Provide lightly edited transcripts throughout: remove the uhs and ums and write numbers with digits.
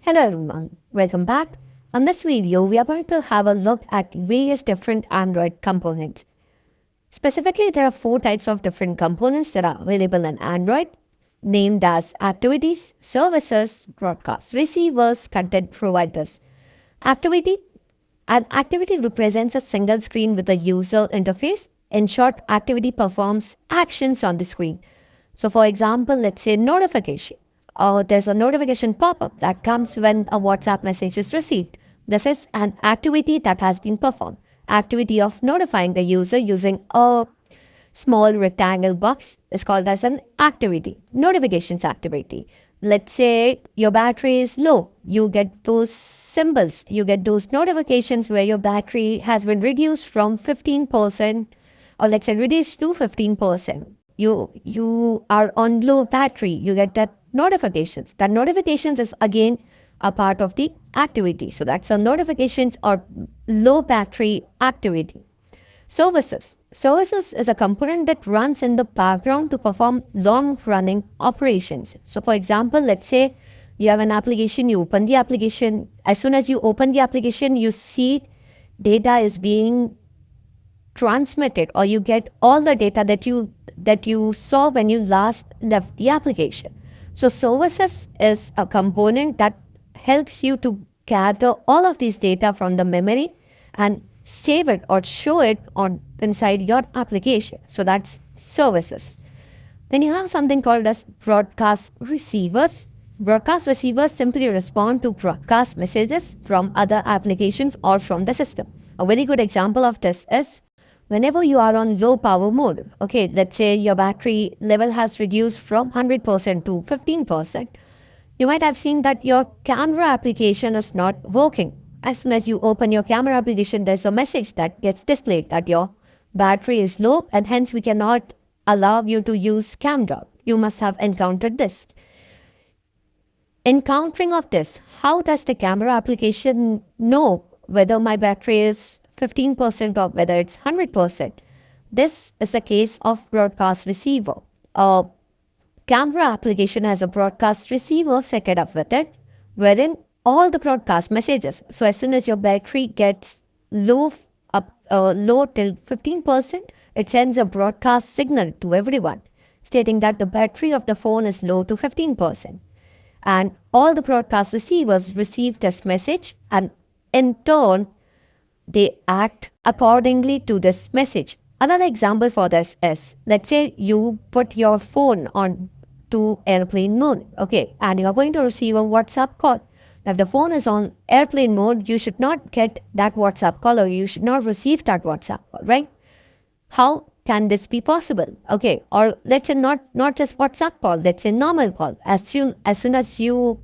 Hello everyone, welcome back. On this video, we are going to have a look at various different Android components. Specifically, there are four types of different components that are available in Android, named as activities, services, broadcast receivers, content providers. Activity. An activity represents a single screen with a user interface. In short, activity performs actions on the screen. So for example, let's say notification. Or there's a notification pop-up that comes when a WhatsApp message is received. This is an activity that has been performed. Activity of notifying the user using a small rectangle box is called as an activity, notifications activity. Let's say your battery is low. You get those symbols, you get those notifications where your battery has been reduced from 15%, or let's say reduced to 15%. You are on low battery, you get that notifications. That notifications is again a part of the activity. So that's a notifications or low battery activity. Services. Services is a component that runs in the background to perform long-running operations. So for example, let's say you have an application, you open the application. As soon as you open the application, you see data is being transmitted, or you get all the data that you saw when you last left the application. So services is a component that helps you to gather all of these data from the memory and save it or show it on inside your application. So that's services. Then you have something called as broadcast receivers. Broadcast receivers simply respond to broadcast messages from other applications or from the system. A very good example of this is whenever you are on low power mode. Okay, let's say your battery level has reduced from 100% to 15%. You might have seen that your camera application is not working. As soon as you open your camera application, there's a message that gets displayed that your battery is low and hence we cannot allow you to use camera. You must have encountered this. Encountering of this, how does the camera application know whether my battery is 15% or whether it's 100%? This is a case of broadcast receiver. A camera application has a broadcast receiver set up with it, wherein all the broadcast messages. So as soon as your battery gets low till 15%, it sends a broadcast signal to everyone, stating that the battery of the phone is low to 15%. And all the broadcast receivers receive this message, and in turn, they act accordingly to this message. Another example for this is, let's say you put your phone on to airplane mode, okay, and you are going to receive a WhatsApp call. If the phone is on airplane mode, you should not get that WhatsApp call, or you should not receive that WhatsApp call, right? How can this be possible? Okay, or let's say not just WhatsApp call, let's say normal call. As soon as you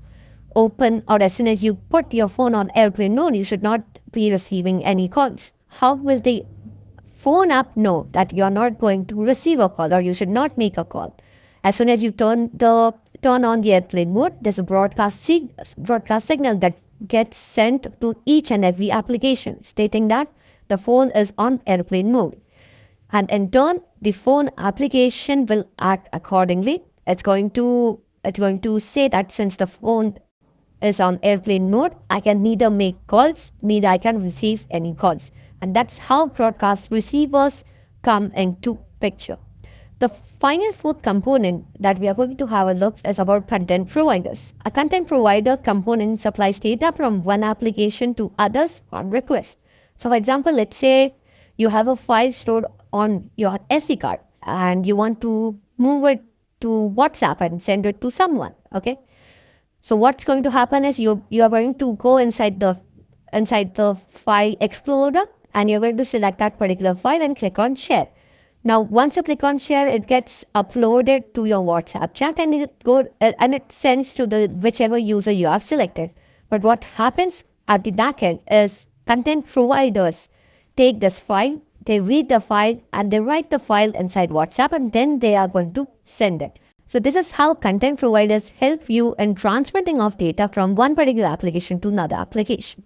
open, or as soon as you put your phone on airplane mode, you should not be receiving any calls. How will the phone app know that you're not going to receive a call, or you should not make a call? As soon as you turn on the airplane mode, there's a broadcast signal that gets sent to each and every application, stating that the phone is on airplane mode. And in turn, the phone application will act accordingly. It's going to say that since the phone is on airplane mode, I can neither make calls, neither I can receive any calls. And that's how broadcast receivers come into picture. The final fourth component that we are going to have a look is about content providers. A content provider component supplies data from one application to others on request. So for example, let's say you have a file stored on your SD card and you want to move it to WhatsApp and send it to someone, okay? So what's going to happen is you are going to go inside the file explorer, and you're going to select that particular file and click on share. Now, once you click on share, it gets uploaded to your WhatsApp chat, and it sends to the whichever user you have selected. But what happens at the back end is content providers take this file, they read the file, and they write the file inside WhatsApp, and then they are going to send it. So this is how content providers help you in transmitting of data from one particular application to another application.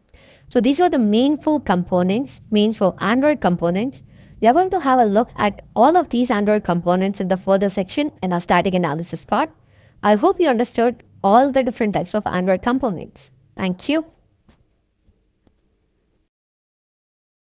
So these were the main four Android components. We are going to have a look at all of these Android components in the further section in our static analysis part. I hope you understood all the different types of Android components. Thank you.